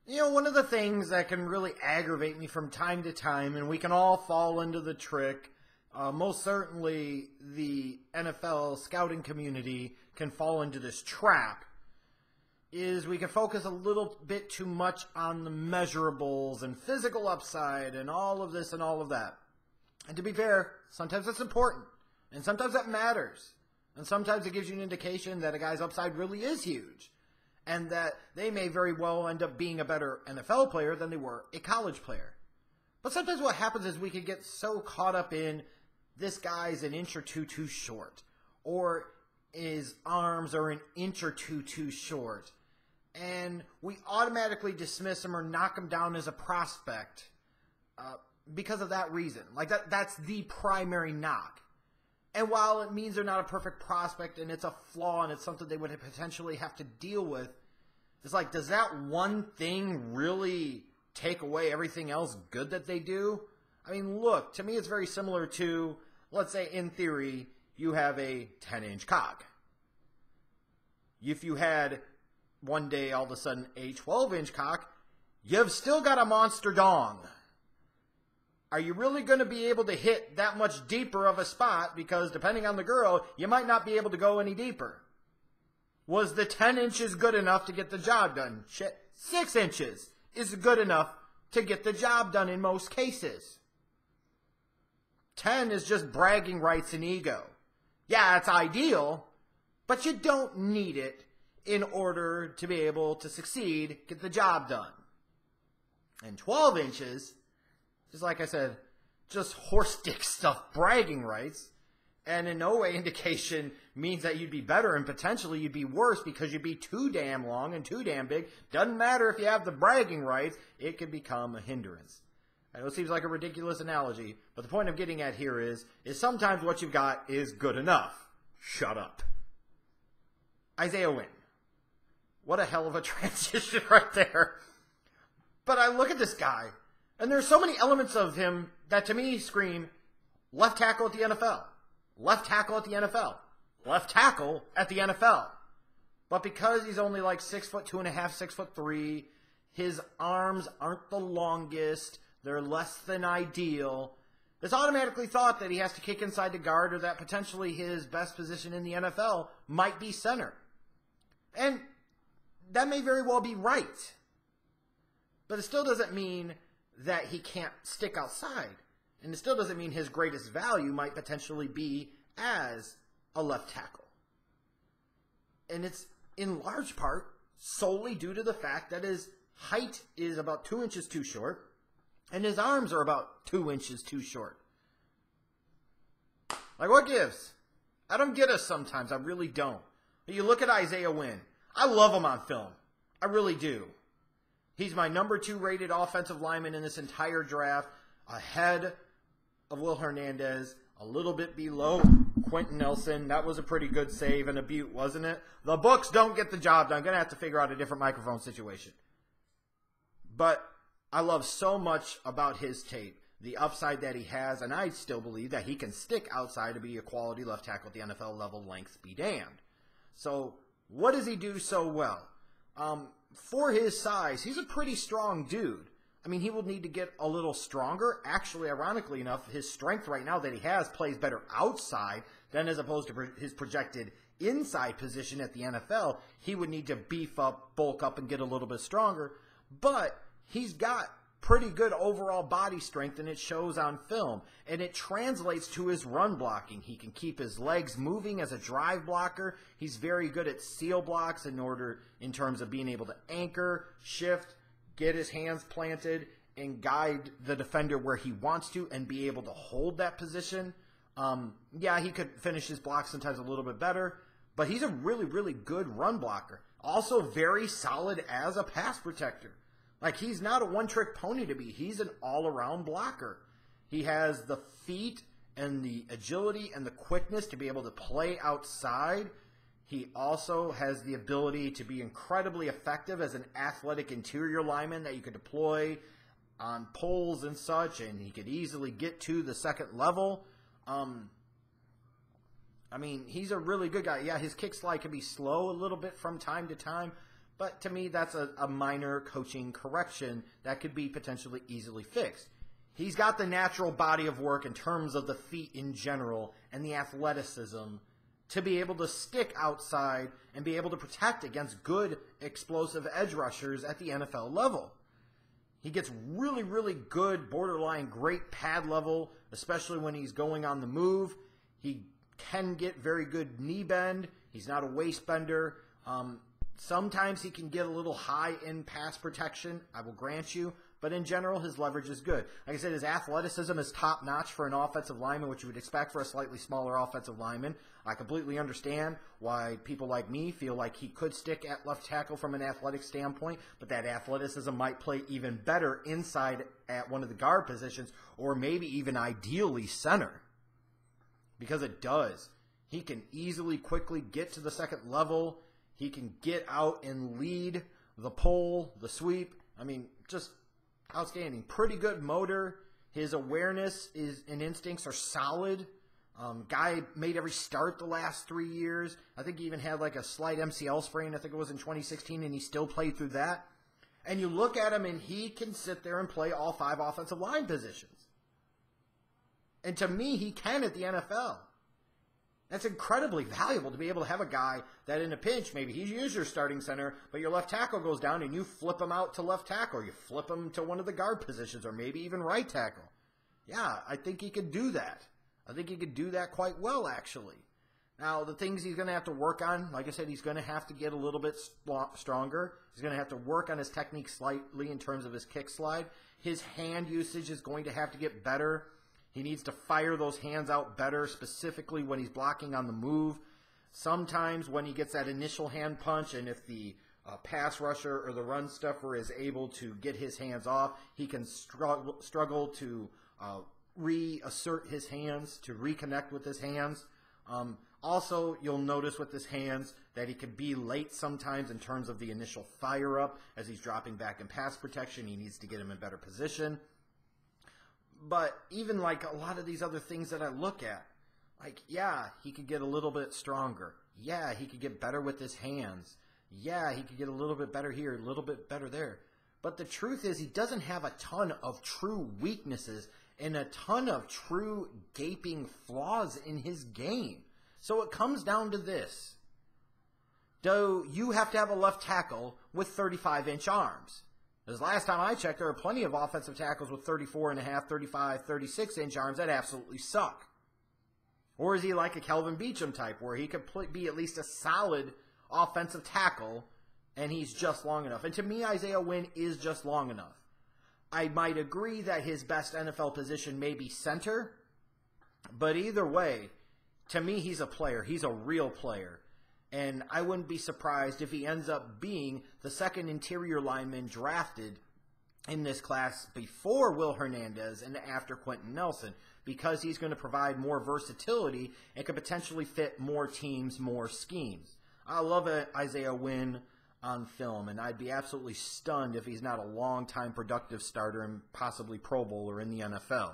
You know, one of the things that can really aggravate me from time to time, and we can all fall into the trick, most certainly the NFL scouting community can fall into this trap, is we can focus a little bit too much on the measurables and physical upside and all of this and all of that. And to be fair, sometimes that's important, and sometimes that matters, and sometimes it gives you an indication that a guy's upside really is huge, and that they may very well end up being a better NFL player than they were a college player. But sometimes what happens is we can get so caught up in this guy's an inch or two too short, or his arms are an inch or two too short, and we automatically dismiss him or knock him down as a prospect because of that reason. Like that's the primary knock. And while it means they're not a perfect prospect and it's a flaw and it's something they would potentially have to deal with, it's like, does that one thing really take away everything else good that they do? I mean, look, to me it's very similar to, let's say in theory, you have a 10-inch cock. If you had one day all of a sudden a 12-inch cock, you've still got a monster dong. Are you really going to be able to hit that much deeper of a spot? Because depending on the girl, you might not be able to go any deeper. Was the 10 inches good enough to get the job done? Shit, 6 inches is good enough to get the job done in most cases. 10 is just bragging rights and ego. Yeah, it's ideal, but you don't need it in order to be able to succeed, get the job done. And 12 inches, just like I said, just horse dick stuff, bragging rights, and in no way indication means that you'd be better, and potentially you'd be worse because you'd be too damn long and too damn big. Doesn't matter if you have the bragging rights, it could become a hindrance. I know it seems like a ridiculous analogy, but the point I'm getting at here is sometimes what you've got is good enough. Shut up. Isaiah Wynn. What a hell of a transition right there. But I look at this guy, and there's so many elements of him that to me scream left tackle at the NFL. Left tackle at the NFL. Left tackle at the NFL. But because he's only like 6'2.5", 6'3", his arms aren't the longest. They're less than ideal. It's automatically thought that he has to kick inside the guard, or that potentially his best position in the NFL might be center. And that may very well be right. But it still doesn't mean that he can't stick outside. And it still doesn't mean his greatest value might potentially be as a left tackle. And it's in large part solely due to the fact that his height is about 2 inches too short, and his arms are about 2 inches too short. Like, what gives? I don't get us sometimes. I really don't. But you look at Isaiah Wynn. I love him on film. I really do. He's my number 2 rated offensive lineman in this entire draft, ahead of Will Hernandez, a little bit below Quentin Nelson. That was a pretty good save and a beaut, wasn't it? The books don't get the job done. I'm going to have to figure out a different microphone situation. But I love so much about his tape, the upside that he has, and I still believe that he can stick outside to be a quality left tackle at the NFL level, length be damned. So what does he do so well? For his size, he's a pretty strong dude. I mean, he will need to get a little stronger. Actually, ironically enough, his strength right now that he has plays better outside than as opposed to his projected inside position at the NFL. He would need to beef up, bulk up, and get a little bit stronger. But he's got pretty good overall body strength, and it shows on film. And it translates to his run blocking. He can keep his legs moving as a drive blocker. He's very good at seal blocks in terms of being able to anchor, shift, get his hands planted, and guide the defender where he wants to and be able to hold that position. Yeah, he could finish his blocks sometimes a little bit better, but he's a really, really good run blocker. Also very solid as a pass protector. Like, he's not a one-trick pony to me. He's an all-around blocker. He has the feet and the agility and the quickness to be able to play outside. He also has the ability to be incredibly effective as an athletic interior lineman that you could deploy on poles and such, and he could easily get to the second level. I mean, he's a really good guy. Yeah, his kick slide can be slow a little bit from time to time, But to me, that's a minor coaching correction that could be potentially easily fixed. He's got the natural body of work in terms of the feet in general and the athleticism to be able to stick outside and be able to protect against good explosive edge rushers at the NFL level. He gets really, really good, borderline great pad level, especially when he's going on the move. He can get very good knee bend. He's not a waist bender. Sometimes he can get a little high in pass protection, I will grant you. But in general, his leverage is good. Like I said, his athleticism is top-notch for an offensive lineman, which you would expect for a slightly smaller offensive lineman. I completely understand why people like me feel like he could stick at left tackle from an athletic standpoint, but that athleticism might play even better inside at one of the guard positions, or maybe even ideally center. Because it does. He can easily, quickly get to the second level. He can get out and lead the pull, the sweep. I mean, just outstanding. Pretty good motor. His awareness and instincts are solid. Guy made every start the last 3 years. I think he even had like a slight MCL sprain. I think it was in 2016, and he still played through that. And you look at him, and he can sit there and play all 5 offensive line positions. And to me, he can at the NFL. That's incredibly valuable to be able to have a guy that in a pinch, maybe he's your starting center, but your left tackle goes down and you flip him out to left tackle. Or you flip him to one of the guard positions or maybe even right tackle. Yeah, I think he could do that. I think he could do that quite well, actually. Now, the things he's going to have to work on, like I said, he's going to have to get a little bit stronger. He's going to have to work on his technique slightly in terms of his kick slide. His hand usage is going to have to get better. He needs to fire those hands out better, specifically when he's blocking on the move. Sometimes when he gets that initial hand punch, and if the pass rusher or the run stuffer is able to get his hands off, he can struggle to reassert his hands, to reconnect with his hands. Also, you'll notice with his hands that he can be late sometimes in terms of the initial fire up. As he's dropping back in pass protection, he needs to get him in better position. But even like a lot of these other things that I look at, like, yeah, he could get a little bit stronger. Yeah, he could get better with his hands. Yeah, he could get a little bit better here, a little bit better there. But the truth is he doesn't have a ton of true weaknesses and a ton of true gaping flaws in his game. So it comes down to this. Do you have to have a left tackle with 35-inch arms? Because last time I checked, there are plenty of offensive tackles with 34.5, 35, 36-inch arms that absolutely suck. Or is he like a Kelvin Beachum type, where he could be at least a solid offensive tackle, and he's just long enough? And to me, Isaiah Wynn is just long enough. I might agree that his best NFL position may be center, but either way, to me, he's a player. He's a real player. And I wouldn't be surprised if he ends up being the second interior lineman drafted in this class before Will Hernandez and after Quentin Nelson, because he's going to provide more versatility and could potentially fit more teams, more schemes. I love Isaiah Wynn on film, and I'd be absolutely stunned if he's not a long-time productive starter and possibly Pro Bowler in the NFL.